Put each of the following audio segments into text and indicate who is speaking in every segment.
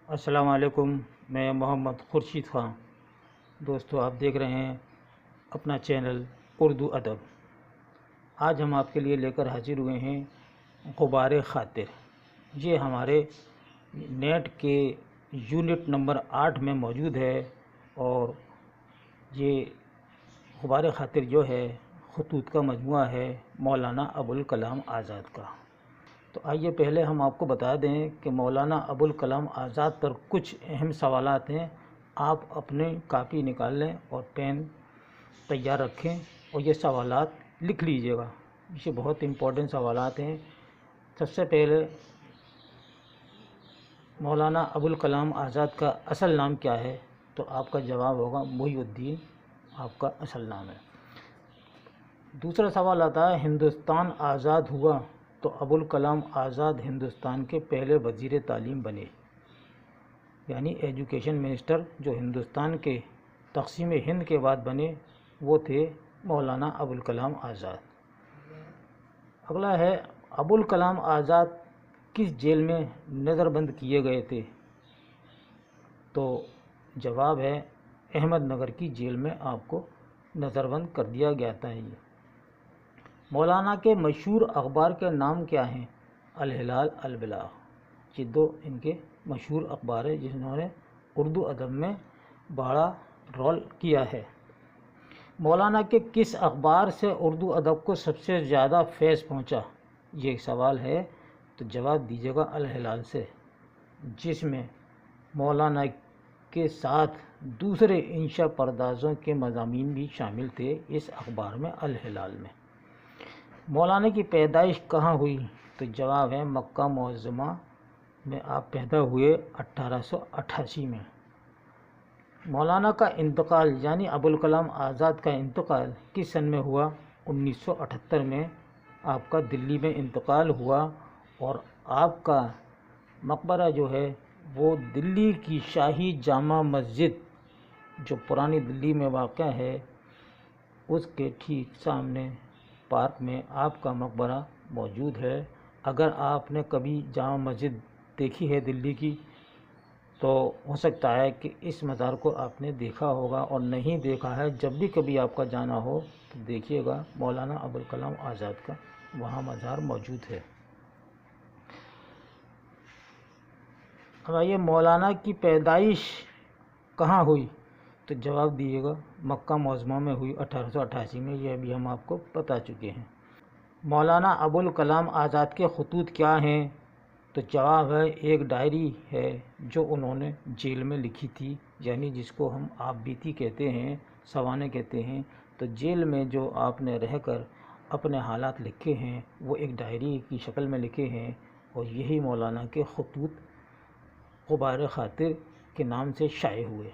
Speaker 1: السلام علیکم، میں محمد خورشید خان۔ دوستو، آپ دیکھ رہے ہیں اپنا چینل اردو ادب۔ آج ہم آپ کے لیے لے کر حاضر ہوئے ہیں غبار خاطر۔ یہ ہمارے نیٹ کے یونٹ نمبر 8 میں موجود ہے، اور یہ غبار خاطر جو ہے خطوط کا مجموعہ ہے مولانا ابوالکلام آزاد کا۔ تو آئیے پہلے ہم آپ کو بتا دیں کہ مولانا ابوالکلام آزاد پر کچھ اہم سوالات ہیں۔ آپ اپنے کاپی نکال لیں اور پین تیار رکھیں اور یہ سوالات لکھ لیجئے گا۔ یہ بہت امپورٹنٹ سوالات ہیں۔ سب سے پہلے، مولانا ابوالکلام آزاد کا اصل نام کیا ہے؟ تو آپ کا جواب ہوگا محی الدین آپ کا اصل نام ہے۔ دوسرا سوال آتا ہے ہندوستان آزاد ہوا تو ابوالکلام آزاد ہندوستان کے پہلے وزیر تعلیم بنے، یعنی ایجوکیشن منسٹر جو ہندوستان کے تقسیم ہند کے بعد بنے وہ تھے مولانا ابوالکلام آزاد۔ اگلا ہے ابوالکلام آزاد کس جیل میں نظر بند کیے گئے تھے؟ تو جواب ہے احمد نگر کی جیل میں آپ کو نظر بند کر دیا گیا تھا۔ مولانا کے مشہور اخبار کے نام کیا ہیں؟ الہلال، البلاغ۔ یہ دو ان کے مشہور اخبار ہیں جنہوں نے اردو ادب میں بڑا رول کیا ہے۔ مولانا کے کس اخبار سے اردو ادب کو سب سے زیادہ فیض پہنچا؟ یہ سوال ہے، تو جواب دیجیے گا الہلال سے، جس میں مولانا کے ساتھ دوسرے انشا پردازوں کے مضامین بھی شامل تھے اس اخبار میں، الہلال میں۔ مولانا کی پیدائش کہاں ہوئی؟ تو جواب ہے مکہ معظمہ میں آپ پیدا ہوئے 1888 میں۔ مولانا کا انتقال یعنی ابوالکلام آزاد کا انتقال کس سن میں ہوا؟ 1978 میں آپ کا دلی میں انتقال ہوا، اور آپ کا مقبرہ جو ہے وہ دلی کی شاہی جامع مسجد جو پرانی دلی میں واقع ہے اس کے ٹھیک سامنے پارک میں آپ کا مقبرہ موجود ہے۔ اگر آپ نے کبھی جامع مسجد دیکھی ہے دلی کی تو ہو سکتا ہے کہ اس مزار کو آپ نے دیکھا ہوگا، اور نہیں دیکھا ہے جب بھی کبھی آپ کا جانا ہو تو دیکھیے گا، مولانا ابوالکلام آزاد کا وہاں مزار موجود ہے۔ اب آئیے، مولانا کی پیدائش کہاں ہوئی؟ تو جواب دیجیے گا مکہ معظمہ میں ہوئی 1888 میں، یہ بھی ہم آپ کو بتا چکے ہیں۔ مولانا ابوالکلام آزاد کے خطوط کیا ہیں؟ تو جواب ہے ایک ڈائری ہے جو انہوں نے جیل میں لکھی تھی، یعنی جس کو ہم آپ بیتی کہتے ہیں، سوانح کہتے ہیں۔ تو جیل میں جو آپ نے رہ کر اپنے حالات لکھے ہیں وہ ایک ڈائری کی شکل میں لکھے ہیں، اور یہی مولانا کے خطوط غبار خاطر کے نام سے شائع ہوئے۔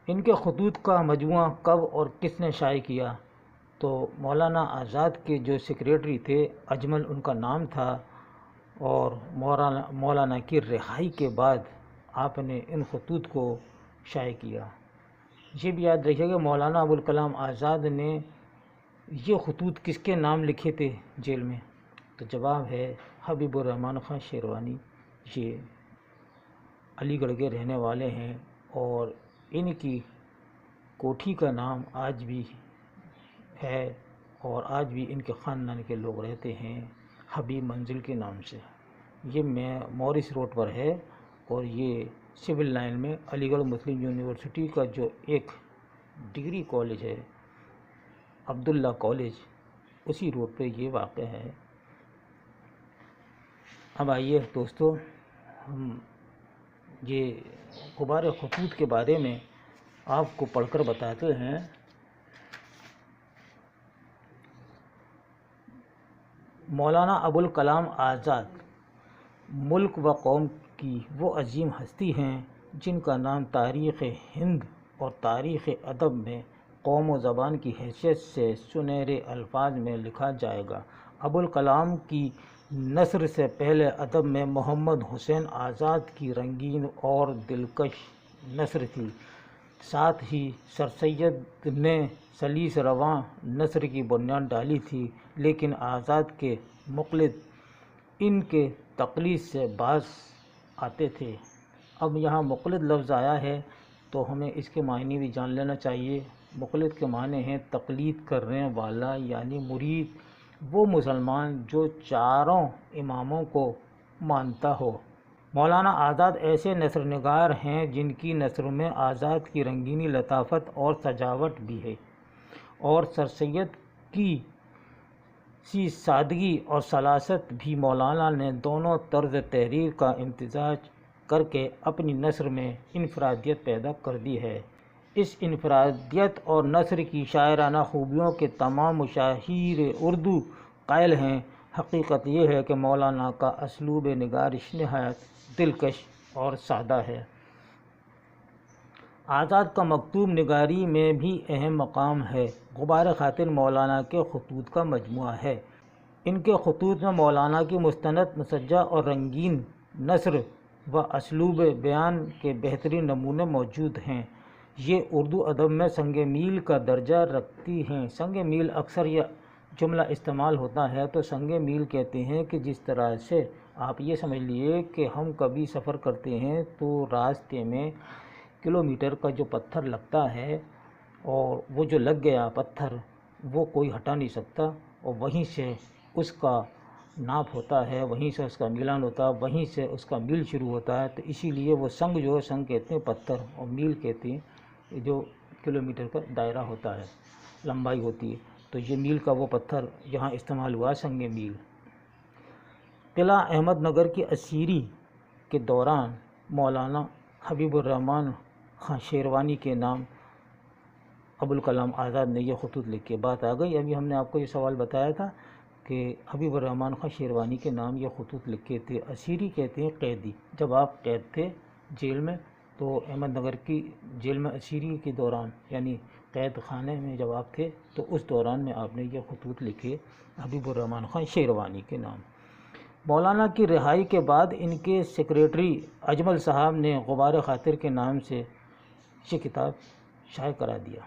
Speaker 1: ان کے خطوط کا مجموعہ کب اور کس نے شائع کیا؟ تو مولانا آزاد کے جو سیکریٹری تھے اجمل ان کا نام تھا، اور مولانا کی رہائی کے بعد آپ نے ان خطوط کو شائع کیا۔ یہ بھی یاد رکھیے کہ مولانا ابوالکلام آزاد نے یہ خطوط کس کے نام لکھے تھے جیل میں؟ تو جواب ہے حبیب الرحمن خان شیروانی۔ یہ علی گڑھ کے رہنے والے ہیں، اور ان کی کوٹھی کا نام آج بھی ہے، اور آج بھی ان کے خاندان کے لوگ رہتے ہیں حبیب منزل کے نام سے۔ یہ مورس روڈ پر ہے، اور یہ سول لائن میں علی گڑھ مسلم یونیورسٹی کا جو ایک ڈگری کالج ہے عبداللہ کالج، اسی روڈ پہ یہ واقع ہے۔ اب آئیے دوستو، ہم یہ غبار خطوط کے بارے میں آپ کو پڑھ کر بتاتے ہیں۔ مولانا ابوالکلام آزاد ملک و قوم کی وہ عظیم ہستی ہیں جن کا نام تاریخ ہند اور تاریخ ادب میں قوم و زبان کی حیثیت سے سنہرے الفاظ میں لکھا جائے گا۔ ابوالکلام کی نثر سے پہلے ادب میں محمد حسین آزاد کی رنگین اور دلکش نثر تھی، ساتھ ہی سر سید نے سلیس رواں نثر کی بنیاد ڈالی تھی، لیکن آزاد کے مقلد ان کے تقلید سے باز آتے تھے۔ اب یہاں مقلد لفظ آیا ہے تو ہمیں اس کے معنی بھی جان لینا چاہیے۔ مقلد کے معنی ہیں تقلید کرنے والا، یعنی مرید وہ مسلمان جو چاروں اماموں کو مانتا ہو۔ مولانا آزاد ایسے نثر نگار ہیں جن کی نثر میں آزاد کی رنگینی، لطافت اور سجاوٹ بھی ہے، اور سر سید کی سی سادگی اور سلاست بھی۔ مولانا نے دونوں طرز تحریر کا امتزاج کر کے اپنی نثر میں انفرادیت پیدا کر دی ہے۔ اس انفرادیت اور نثر کی شاعرانہ خوبیوں کے تمام مشاہیر اردو قائل ہیں۔ حقیقت یہ ہے کہ مولانا کا اسلوب نگارش نہایت دلکش اور سادہ ہے۔ آزاد کا مکتوب نگاری میں بھی اہم مقام ہے۔ غبار خاطر مولانا کے خطوط کا مجموعہ ہے۔ ان کے خطوط میں مولانا کی مستند، مسجع اور رنگین نثر و اسلوب بیان کے بہترین نمونے موجود ہیں۔ یہ اردو ادب میں سنگ میل کا درجہ رکھتی ہیں۔ سنگ میل اکثر یہ جملہ استعمال ہوتا ہے تو سنگ میل کہتے ہیں کہ جس طرح سے آپ یہ سمجھ لیے کہ ہم کبھی سفر کرتے ہیں تو راستے میں کلومیٹر کا جو پتھر لگتا ہے اور وہ جو لگ گیا پتھر وہ کوئی ہٹا نہیں سکتا، اور وہیں سے اس کا ناپ ہوتا ہے، وہیں سے اس کا میلان ہوتا ہے، وہیں سے اس کا میل شروع ہوتا ہے۔ تو اسی لیے وہ سنگ جو ہے، سنگ کہتے ہیں پتھر، اور میل کہتے ہیں جو کلومیٹر کا دائرہ ہوتا ہے، لمبائی ہوتی ہے۔ تو یہ میل کا وہ پتھر یہاں استعمال ہوا، سنگ میل۔ قلعہ احمد نگر کی اسیری کے دوران مولانا حبیب الرحمن خاں شیروانی کے نام ابوالکلام آزاد نے یہ خطوط لکھے۔ بات آ گئی، ابھی ہم نے آپ کو یہ سوال بتایا تھا کہ حبیب الرحمن خاں شیروانی کے نام یہ خطوط لکھے تھے۔ اسیری کہتے ہیں قیدی، جب آپ قید تھے جیل میں تو احمد نگر کی جیل میں اسیری کے دوران، یعنی قید خانے میں جب آپ تھے تو اس دوران میں آپ نے یہ خطوط لکھے حبیب الرحمن خاں شیروانی کے نام۔ مولانا کی رہائی کے بعد ان کے سیکریٹری اجمل صاحب نے غبار خاطر کے نام سے یہ کتاب شائع کرا دیا۔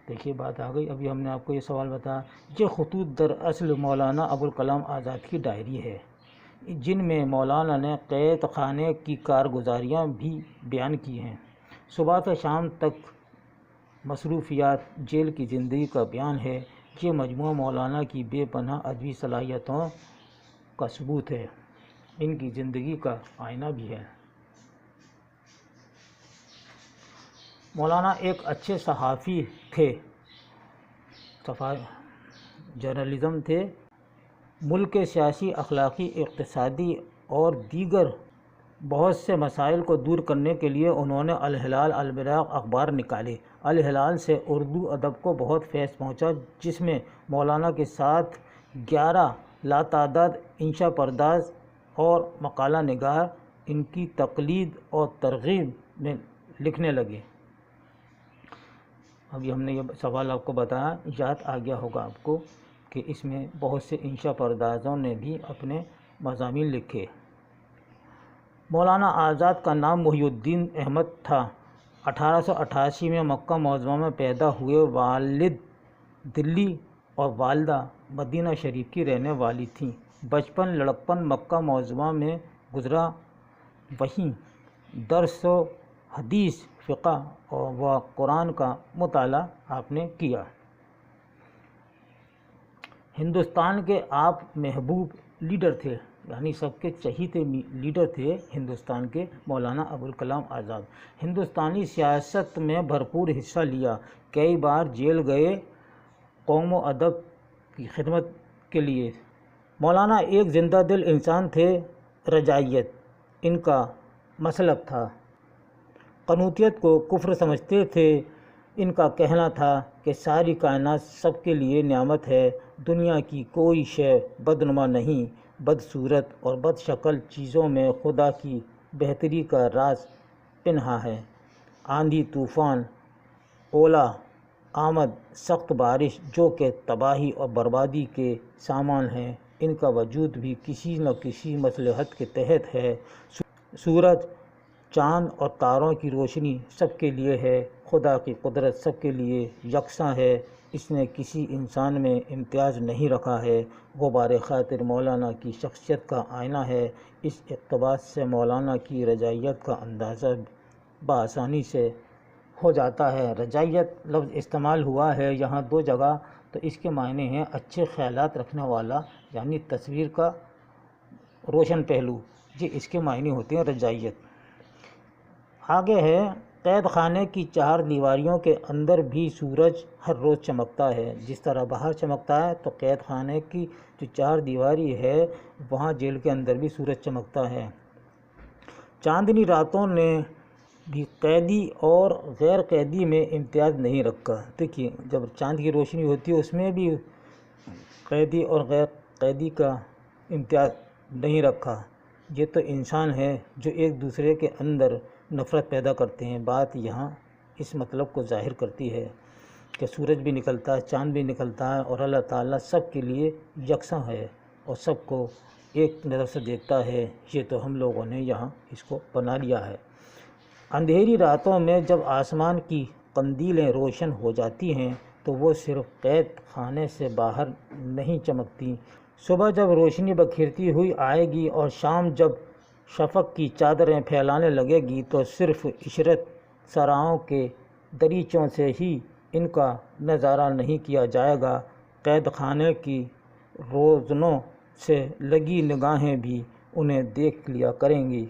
Speaker 1: دیکھیے بات آ گئی، ابھی ہم نے آپ کو یہ سوال بتایا۔ یہ خطوط دراصل مولانا ابوالکلام آزاد کی ڈائری ہے، جن میں مولانا نے قید خانے کی کارگزاریاں بھی بیان کی ہیں۔ صبح سے شام تک مصروفیات، جیل کی زندگی کا بیان ہے۔ یہ مجموعہ مولانا کی بے پناہ ادبی صلاحیتوں کا ثبوت ہے، ان کی زندگی کا آئینہ بھی ہے۔ مولانا ایک اچھے صحافی تھے، جرنلزم تھے۔ ملک کے سیاسی، اخلاقی، اقتصادی اور دیگر بہت سے مسائل کو دور کرنے کے لیے انہوں نے الہلال البلاغ اخبار نکالے۔ الہلال سے اردو ادب کو بہت فیض پہنچا، جس میں مولانا کے ساتھ 11 لاتعداد انشا پرداز اور مقالہ نگار ان کی تقلید اور ترغیب میں لکھنے لگے۔ ابھی ہم نے یہ سوال آپ کو بتایا، یاد آ گیا ہوگا آپ کو کہ اس میں بہت سے انشا پردازوں نے بھی اپنے مضامین لکھے۔ مولانا آزاد کا نام محی الدین احمد تھا۔ 1888 میں مکہ معظمہ میں پیدا ہوئے۔ والد دلی اور والدہ مدینہ شریف کی رہنے والی تھیں۔ بچپن لڑکپن مکہ معظمہ میں گزرا، وہیں درس و حدیث، فقہ و قرآن کا مطالعہ آپ نے کیا۔ ہندوستان کے آپ محبوب لیڈر تھے، یعنی سب کے چہیتے لیڈر تھے ہندوستان کے مولانا ابوالکلام آزاد۔ ہندوستانی سیاست میں بھرپور حصہ لیا، کئی بار جیل گئے قوم و ادب کی خدمت کے لیے۔ مولانا ایک زندہ دل انسان تھے۔ رجائیت ان کا مسلک تھا، قنوتیت کو کفر سمجھتے تھے۔ ان کا کہنا تھا کہ ساری کائنات سب کے لیے نعمت ہے، دنیا کی کوئی شے بدنما نہیں، بدصورت اور بد شکل چیزوں میں خدا کی بہتری کا راز پنہا ہے۔ آندھی، طوفان، اولا آمد، سخت بارش جو کہ تباہی اور بربادی کے سامان ہیں، ان کا وجود بھی کسی نہ کسی مصلحت کے تحت ہے۔ سورج، چاند اور تاروں کی روشنی سب کے لیے ہے، خدا کی قدرت سب کے لیے یکساں ہے۔ اس نے کسی انسان میں امتیاز نہیں رکھا ہے۔ غبار خاطر مولانا کی شخصیت کا آئینہ ہے۔ اس اقتباس سے مولانا کی رجعیت کا اندازہ بآسانی سے ہو جاتا ہے۔ رجعیت لفظ استعمال ہوا ہے یہاں دو جگہ، تو اس کے معنی ہیں اچھے خیالات رکھنے والا، یعنی تصویر کا روشن پہلو، یہ اس کے معنی ہوتے ہیں رجعیت۔ آگے ہے، قید خانے کی چار دیواریوں کے اندر بھی سورج ہر روز چمکتا ہے، جس طرح باہر چمکتا ہے تو قید خانے کی جو چار دیواری ہے وہاں جیل کے اندر بھی سورج چمکتا ہے۔ چاندنی راتوں نے بھی قیدی اور غیر قیدی میں امتیاز نہیں رکھا۔ دیکھیے، جب چاند کی روشنی ہوتی ہے اس میں بھی قیدی اور غیر قیدی کا امتیاز نہیں رکھا۔ یہ تو انسان ہے جو ایک دوسرے کے اندر نفرت پیدا کرتے ہیں۔ بات یہاں اس مطلب کو ظاہر کرتی ہے کہ سورج بھی نکلتا ہے، چاند بھی نکلتا ہے، اور اللہ تعالیٰ سب کے لیے یکساں ہے اور سب کو ایک نظر سے دیکھتا ہے۔ یہ تو ہم لوگوں نے یہاں اس کو بنا لیا ہے۔ اندھیری راتوں میں جب آسمان کی قندیلیں روشن ہو جاتی ہیں تو وہ صرف قید خانے سے باہر نہیں چمکتی۔ صبح جب روشنی بکھرتی ہوئی آئے گی اور شام جب شفق کی چادریں پھیلانے لگے گی تو صرف عشرت سراؤں کے دریچوں سے ہی ان کا نظارہ نہیں کیا جائے گا، قید خانے کی روزنوں سے لگی نگاہیں بھی انہیں دیکھ لیا کریں گی۔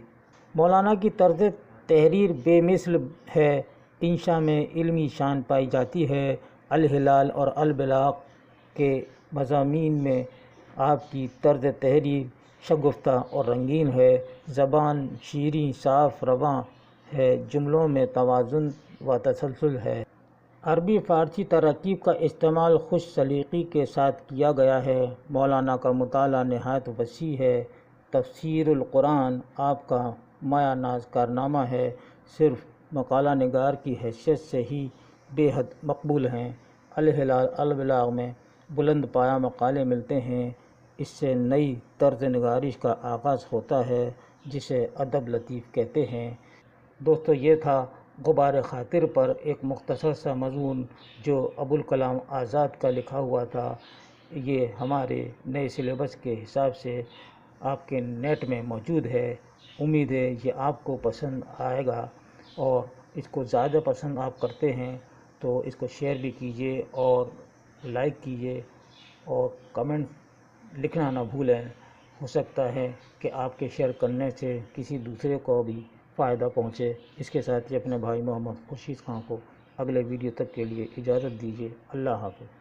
Speaker 1: مولانا کی طرز تحریر بے مثل ہے۔ انشاء میں علمی شان پائی جاتی ہے۔ الہلال اور البلاغ کے مضامین میں آپ کی طرز تحریر شگفتہ اور رنگین ہے۔ زبان شیریں، صاف رواں ہے، جملوں میں توازن و تسلسل ہے۔ عربی فارسی تراکیب کا استعمال خوش سلیقی کے ساتھ کیا گیا ہے۔ مولانا کا مطالعہ نہایت وسیع ہے۔ تفسیر القرآن آپ کا مایہ ناز کارنامہ ہے۔ صرف مقالہ نگار کی حیثیت سے ہی بے حد مقبول ہیں۔ الہلال البلاغ میں بلند پایہ مقالے ملتے ہیں۔ اس سے نئی طرز نگارش کا آغاز ہوتا ہے جسے ادب لطیف کہتے ہیں۔ دوستو، یہ تھا غبار خاطر پر ایک مختصر سا مضمون جو ابوالکلام آزاد کا لکھا ہوا تھا۔ یہ ہمارے نئے سلیبس کے حساب سے آپ کے نیٹ میں موجود ہے۔ امید ہے یہ آپ کو پسند آئے گا، اور اس کو زیادہ پسند آپ کرتے ہیں تو اس کو شیئر بھی کیجیے اور لائک کیجیے اور کمنٹ لکھنا نہ بھولیں۔ ہو سکتا ہے کہ آپ کے شیئر کرنے سے کسی دوسرے کو بھی فائدہ پہنچے۔ اس کے ساتھ ہی اپنے بھائی محمد خورشید خان کو اگلے ویڈیو تک کے لیے اجازت دیجیے۔ اللہ حافظ۔